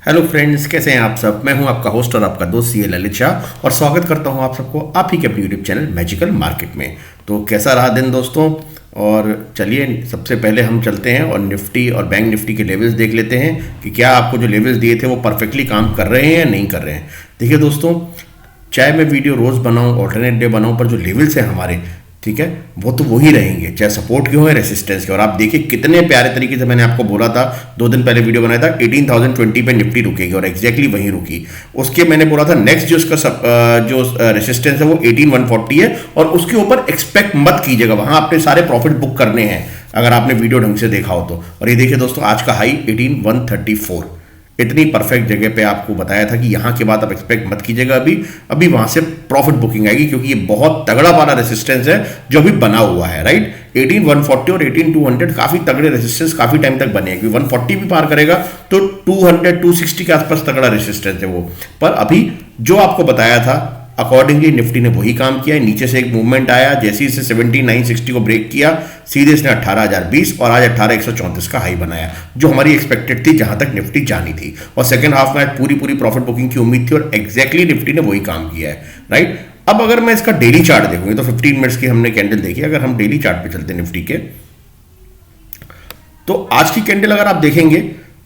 Hello friends, कैसे हैं आप सब। मैं हूं आपका होस्ट और आपका दोस्त सी ललित शाह और स्वागत करता हूं आप सबको आप ही के अपने यूट्यूब चैनल मैजिकल मार्केट में। तो कैसा रहा दिन दोस्तों। और चलिए सबसे पहले हम चलते हैं और निफ्टी और बैंक निफ्टी के लेवल्स देख लेते हैं कि क्या आपको जो लेवल्स दिए थे वो परफेक्टली काम कर रहे हैं या नहीं कर रहे हैं। देखिए दोस्तों, चाहे मैं वीडियो रोज़ बनाऊं, ऑल्टरनेट डे बनाऊं, पर जो लेवल्स हैं हमारे, ठीक है, वो तो वही रहेंगे, चाहे सपोर्ट के हो या रेसिस्टेंस के। और आप देखिए कितने प्यारे तरीके से मैंने आपको बोला था, 2 दिन पहले वीडियो बनाया था 18,020 पे निफ्टी रुकेगी और एग्जैक्टली वहीं रुकी। उसके मैंने बोला था नेक्स्ट जो उसका जो रेसिस्टेंस है वो 18,140 है और उसके ऊपर एक्सपेक्ट मत कीजिएगा, वहां आपने सारे प्रॉफिट बुक करने हैं अगर आपने वीडियो ढंग से देखा हो तो। और ये देखिए दोस्तों, आज का हाई 18,134, इतनी परफेक्ट जगह पे आपको बताया था कि यहां के बाद आप एक्सपेक्ट मत कीजिएगा, अभी वहां से प्रॉफिट बुकिंग आएगी, क्योंकि ये बहुत तगड़ा वाला रेसिस्टेंस है जो अभी बना हुआ है। राइट, 18,140 और 18,200 काफी तगड़े रेसिस्टेंस काफी टाइम तक बने हैं, क्योंकि 140 भी पार करेगा तो 200-260 के आसपास तगड़ा रेसिस्टेंस है वो। पर अभी जो आपको बताया था अकॉर्डिंगली निफ्टी ने वही काम किया है। नीचे से एक मूवमेंट आया, जैसे इसे 17,960 को ब्रेक किया, सीधे इसने 18,020 और आज 18,134 का हाई बनाया, जो हमारी एक्सपेक्टेड थी जहां तक निफ्टी जानी थी। और सेकंड हाफ में आज पूरी प्रॉफिट बुकिंग की उम्मीद थी और एग्जैक्टली निफ्टी ने वही काम किया है। राइट, अब अगर मैं इसका डेली चार्ट देखूंगी तो 15 मिनट्स की हमने कैंडल देखी, अगर हम डेली चार्ट पे चलते निफ्टी के, तो आज की कैंडल अगर आप देखेंगे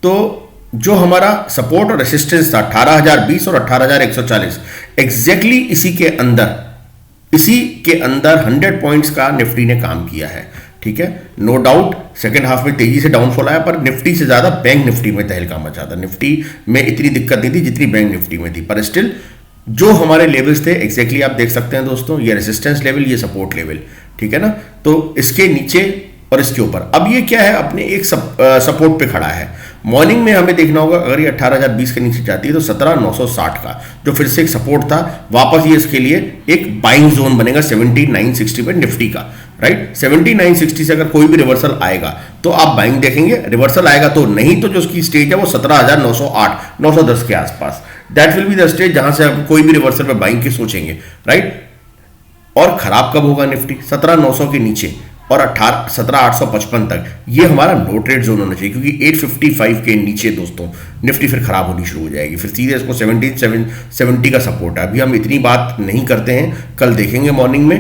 तो जो हमारा सपोर्ट और रेसिस्टेंस था 18,020 और 18,140, एग्जैक्टली इसी के अंदर 100 पॉइंट्स का निफ्टी ने काम किया है। ठीक है, नो डाउट सेकेंड हाफ में तेजी से डाउनफॉल आया, पर निफ्टी से ज्यादा बैंक निफ्टी में तहलका मचा था। निफ्टी में इतनी दिक्कत नहीं थी जितनी बैंक निफ्टी में थी, पर स्टिल जो हमारे लेवल्स थे एग्जैक्टली आप देख सकते हैं दोस्तों, ये रेसिस्टेंस लेवल, ये सपोर्ट लेवल, ठीक है ना। तो इसके नीचे और इसके ऊपर अब ये क्या है, अपने एक सपोर्ट पे खड़ा है। मॉर्निंग में हमें देखना होगा, अगर ये 18,020 के नीचे जाती है तो 17,960 का जो फिर से एक सपोर्ट था, वापस ये इसके लिए एक बाइंग जोन बनेगा 17,960 पे निफ्टी का। राइट, 17,960 से अगर कोई भी रिवर्सल आएगा तो आप बाइंग देखेंगे, रिवर्सल आएगा तो, नहीं तो जो उसकी स्टेज है वो 17,908 910 के आसपास, that will be the stage जहां से आप कोई भी रिवर्सल पे बाइंग की सोचेंगे। राइट, और खराब कब होगा निफ्टी, 17,900 के नीचे और 17,855 तक, ये हमारा नो ट्रेड जोन होना चाहिए, क्योंकि 855 के नीचे दोस्तों निफ्टी फिर खराब होनी शुरू हो जाएगी, फिर सीधे इसको 17,770 का सपोर्ट है। अभी हम इतनी बात नहीं करते हैं, कल देखेंगे मॉर्निंग में।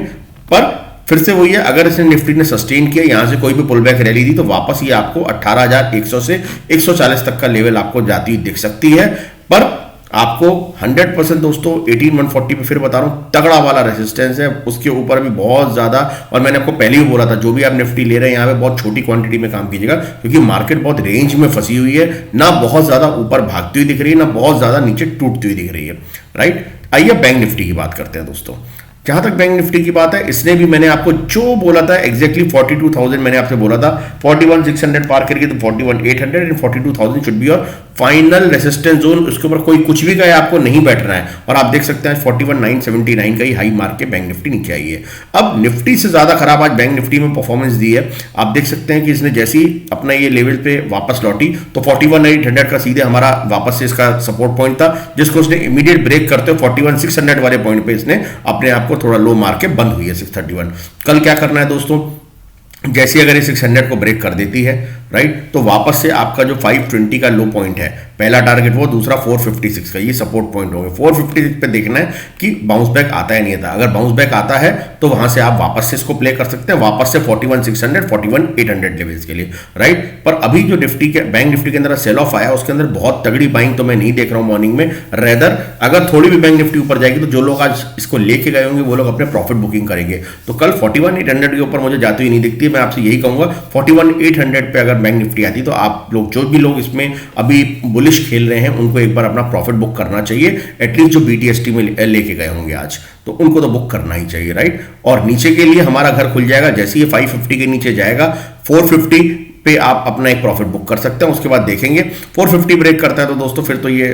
पर फिर से वही है, अगर इसने निफ्टी ने सस्टेन किया, यहां से कोई भी पुल बैक रैली दी, तो वापस ये आपको 18,100 से 140 तक का लेवल आपको जाती हुई दिख सकती है। पर आपको 100% दोस्तों 18,140 पे फिर बता रहा हूं तगड़ा वाला रेसिस्टेंस है, उसके ऊपर भी बहुत ज्यादा। और मैंने आपको पहले ही बोला था, जो भी आप निफ्टी ले रहे हैं यहां पे बहुत छोटी क्वांटिटी में काम कीजिएगा, क्योंकि मार्केट बहुत रेंज में फंसी हुई है, ना बहुत ज्यादा ऊपर भागती हुई दिख रही है, ना बहुत ज्यादा नीचे टूटती हुई दिख रही है। राइट, आइए बैंक निफ्टी की बात करते हैं दोस्तों। जहां तक बैंक निफ्टी की बात है, इसने भी मैंने आपको जो बोला था एग्जैक्टली 42,000 मैंने आपसे बोला था, 41,600 पार करके तो 41,800 and 42,000 should be your final resistance zone. उसके ऊपर कोई कुछ भी कहे आपको नहीं बैठना है। और आप देख सकते हैं 41,979 का ही हाई मार के बैंक निफ्टी नीचे आई है। अब निफ्टी से ज्यादा खराब आज बैंक निफ्टी में परफॉर्मेंस दी है। आप देख सकते हैं कि इसने जैसे ही अपना ये लेवल पे वापस लौटी तो 41,800 का सीधे हमारा वापस से इसका सपोर्ट पॉइंट था, जिसको उसने इमीडिएट ब्रेक करते हुए 41,600 वाले पॉइंट पे इसने अपने आप को थोड़ा लो मार के बंद हुई है 631। कल क्या करना है दोस्तों, जैसे अगर ये 600 को ब्रेक कर देती है, राइट, तो वापस से आपका जो 520 का लो पॉइंट है, पहला टारगेट वो, दूसरा 456 का, ये सपोर्ट पॉइंट होंगे। 456 पे देखना है कि बाउंस बैक आता है नहीं आता। अगर बाउंस बैक आता है तो वहां से आप वापस से इसको प्ले कर सकते हैं, वापस से 41,600 41,800 लेवल्स के लिए। राइट, पर अभी जो निफ्टी के बैंक निफ्टी के अंदर सेल ऑफ आया, उसके अंदर बहुत तगड़ी बाइंग तो मैं नहीं देख रहा हूं मॉर्निंग में। रेदर अगर थोड़ी भी बैंक निफ्टी ऊपर जाएगी तो जो लोग आज इसको लेके गए होंगे वो लोग अपने प्रॉफिट बुकिंग करेंगे। तो कल 41,800 के ऊपर मुझे जाती हुई नहीं दिखती। मैं आपसे यही कहूंगा 41,800 पे अगर बैंक निफ्टी आती तो आप लोग, जो भी लोग इसमें अभी बुलिश खेल रहे हैं, उनको एक बार अपना प्रॉफिट बुक करना चाहिए। एटलीस्ट जो BTST में लेके गए होंगे आज, तो उनको तो बुक करना ही चाहिए। राइट, और नीचे के लिए हमारा घर खुल जाएगा जैसे ये 550 के नीचे जाएगा, 450 पे आप अपना एक प्रॉफिट बुक कर सकते हैं। उसके बाद देखेंगे 450 ब्रेक करता है तो दोस्तों फिर तो ये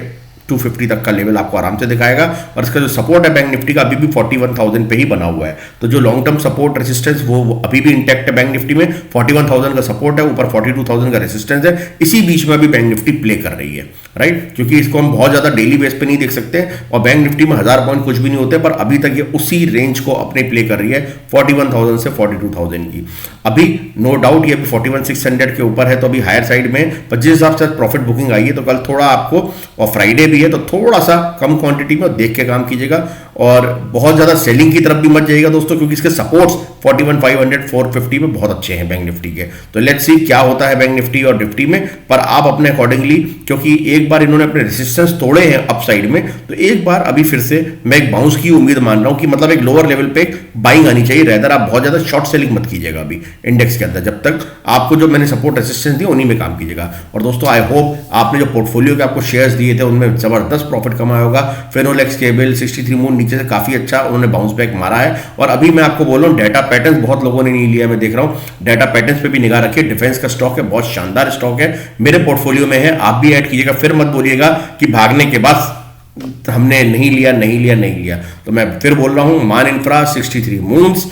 250 तक का लेवल आपको आराम से दिखाएगा। और इसका जो सपोर्ट है बैंक निफ्टी का अभी भी 41,000 पे ही बना हुआ है। तो जो लॉन्ग टर्म सपोर्ट रेसिस्टेंस वो अभी भी इंटैक्ट है बैंक निफ्टी में। 41,000 का सपोर्ट है, ऊपर 42,000 का रेसिस्टेंस है। इसी बीच में भी बैंक निफ्टी प्ले कर रही है, राइट, क्योंकि इसको हम बहुत ज्यादा डेली बेस पे नहीं देख सकते और बैंक निफ्टी में 1000 पॉइंट कुछ भी नहीं होते, पर अभी तक ये उसी रेंज को अपने प्ले कर रही है 41,000 से 42,000 की। अभी नो डाउट ये अभी 41,600 के ऊपर है, तो अभी हायर साइड में, पर जिस हिसाब से प्रॉफिट बुकिंग आई है तो कल थोड़ा आपको, और फ्राइडे भी है तो थोड़ा सा कम क्वांटिटी में देख के काम कीजिएगा और बहुत ज्यादा सेलिंग की तरफ भी मत जाइएगा दोस्तों, क्योंकि इसके सपोर्ट्स 41,500 450 में बहुत अच्छे हैं बैंक निफ्टी के। तो लेट्स सी क्या होता है बैंक निफ्टी और निफ्टी में, पर आप अपने अकॉर्डिंगली, क्योंकि एक बार इन्होंने अपने रेसिस्टेंस तोड़े हैं अपसाइड में, तो एक बार अभी फिर से मैं एक बाउंस की उम्मीद मान रहा हूं कि मतलब एक लोअर लेवल पे बाइंग आनी चाहिए। रेदर आप बहुत ज्यादा शॉर्ट सेलिंग मत कीजिएगा अभी इंडेक्स के अंदर, जब तक आपको जो मैंने सपोर्ट रेसिस्टेंस दिया उन्हीं में काम कीजिएगा। और दोस्तों आई होप आपने जो पोर्टफोलियो के आपको शेयर्स दिए थे उनमें जबरदस्त प्रॉफिट कमाया होगा। फिनोलेक्स केबल 63 मून नीचे से काफी अच्छा उन्होंने बाउंस बैक मारा है। और अभी मैं आपको बोल रहा हूं डेटा पैटर्न्स बहुत लोगों ने नहीं लिया, मैं देख रहा हूं डेटा पैटर्न्स पे भी निगाह रखिए। डिफेंस का स्टॉक है, बहुत शानदार स्टॉक है, मेरे पोर्टफोलियो में है, आप भी ऐड कीजिएगा। फिर मत बोलिएगा कि भागने के बाद हमने नहीं लिया। तो मैं फिर बोल रहा हूं मान infra, 63 moons,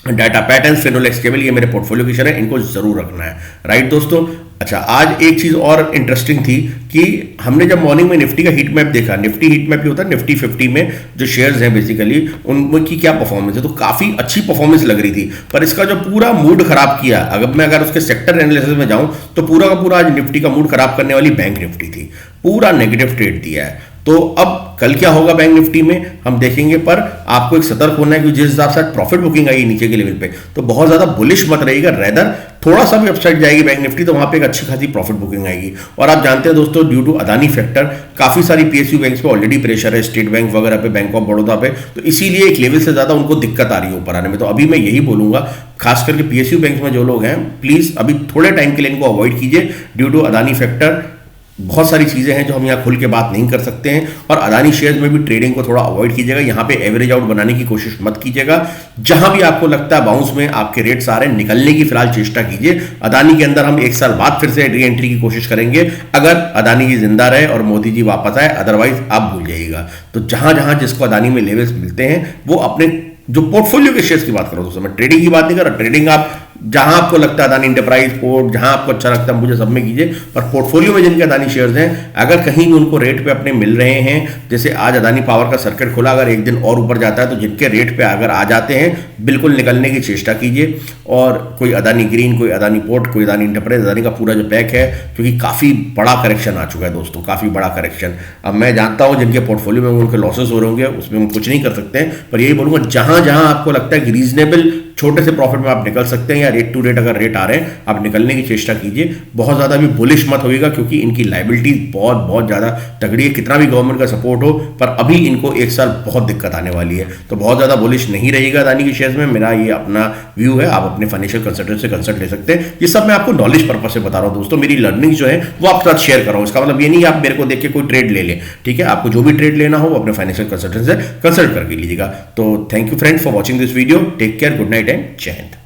data patterns, Finolex cable, ये मेरे पोर्टफोलियो की शेयर है, इनको जरूर रखना है, राइट दोस्तों। अच्छा, आज एक चीज और इंटरेस्टिंग थी कि हमने जब मॉर्निंग में निफ्टी का हीट मैप देखा, निफ्टी हीट मैप भी होता है, निफ्टी 50 में जो शेयर्स हैं बेसिकली उनकी क्या परफॉर्मेंस है, तो काफी अच्छी परफॉर्मेंस लग रही थी। पर इसका जो पूरा मूड खराब किया, अगर उसके सेक्टर एनालिसिस में जाऊं तो पूरा का पूरा आज निफ्टी का मूड खराब करने वाली बैंक निफ्टी थी, पूरा नेगेटिव ट्रेड दिया है। तो अब कल क्या होगा बैंक निफ्टी में हम देखेंगे, पर आपको एक सतर्क होना है कि जिस हिसाब से प्रॉफिट बुकिंग आई नीचे के लेवल पे, तो बहुत ज्यादा बुलिश मत रहिएगा। रेदर थोड़ा सा भी अपसाइड जाएगी बैंक निफ्टी तो वहां पे एक अच्छी खासी प्रॉफिट बुकिंग आएगी। और आप जानते हैं दोस्तों, ड्यू टू अदानी फैक्टर काफी सारी पीएसयू बैंक्स पे ऑलरेडी प्रेशर है, स्टेट बैंक वगैरह पे, बैंक ऑफ बड़ौदा पे, तो इसीलिए एक लेवल से ज्यादा उनको दिक्कत आ रही है ऊपर आने में। तो अभी मैं यही बोलूंगा, खास करके पीएसयू बैंक में जो लोग हैं, प्लीज अभी थोड़े टाइम के लिए इनको अवॉइड कीजिए ड्यू टू अदानी फैक्टर। बहुत सारी चीजें हैं जो हम यहाँ खुल के बात नहीं कर सकते हैं, और अदानी शेयर्स में भी ट्रेडिंग को थोड़ा अवॉइड कीजिएगा। यहाँ पे एवरेज आउट बनाने की कोशिश मत कीजिएगा। जहां भी आपको लगता है बाउंस में आपके रेट्स आ रहे हैं, निकलने की फिलहाल चेष्टा कीजिए। अदानी के अंदर हम 1 साल बाद फिर से री एंट्री की कोशिश करेंगे, अगर अदानी जी जिंदा रहे और मोदी जी वापस आए, अदरवाइज आप भूल जाइएगा। तो जहां जहां जिसको अदानी में लेवल्स मिलते हैं वो अपने जो पोर्टफोलियो के शेयर्स की बात करो दोस्तों, मैं ट्रेडिंग की बात नहीं कर रहा। ट्रेडिंग आप जहां आपको लगता है अदानी इंटरप्राइज पोर्ट, जहां आपको अच्छा लगता है मुझे सब में कीजिए, पर पोर्टफोलियो में जिनके अदानी शेयर्स हैं, अगर कहीं भी उनको रेट पे अपने मिल रहे हैं, जैसे आज अदानी पावर का सर्किट खुला, अगर एक दिन और ऊपर जाता है तो जिनके रेट पे अगर आ जाते हैं बिल्कुल निकलने की चेष्टा कीजिए। और कोई अदानी ग्रीन, कोई अदानी पोर्ट, कोई अदानी इंटरप्राइज, अदानी का पूरा जो पैक है, क्योंकि काफी बड़ा करेक्शन आ चुका है दोस्तों, काफी बड़ा करेक्शन। अब मैं जानता हूं जिनके पोर्टफोलियो में उनके लॉसेस हो रहे होंगे, उसमें हम कुछ नहीं कर सकते हैं, पर यही बोलूंगा जहां जहां आपको लगता है कि रीजनेबल छोटे से प्रॉफिट में आप निकल सकते हैं, या रेट टू रेट अगर रेट आ रहे हैं आप निकलने की चेष्टा कीजिए। बहुत ज्यादा भी बुलिश मत होइएगा, क्योंकि इनकी लाइबिलिटी बहुत बहुत ज्यादा तगड़ी है। कितना भी गवर्नमेंट का सपोर्ट हो, पर अभी इनको 1 साल बहुत दिक्कत आने वाली है। तो बहुत ज्यादा बुलिश नहीं रहिएगा अदानी के शेयर्स में, मेरा ये अपना व्यू है। आप अपने फाइनेंशियल कंसल्टेंट से कंसल्ट ले सकते हैं। ये सब मैं आपको नॉलेज पर्पज से बता रहा हूं दोस्तों, मेरी लर्निंग जो है वो आपके साथ शेयर कर रहा हूं। इसका मतलब ये नहीं आप मेरे को देख के कोई ट्रेड ले लें, ठीक है। आपको जो भी ट्रेड लेना हो अपने फाइनेंशियल कंसल्टेंट से कंसल्ट करके लीजिएगा। तो thank you friends for watching this video, take care, good night and जय हिंद।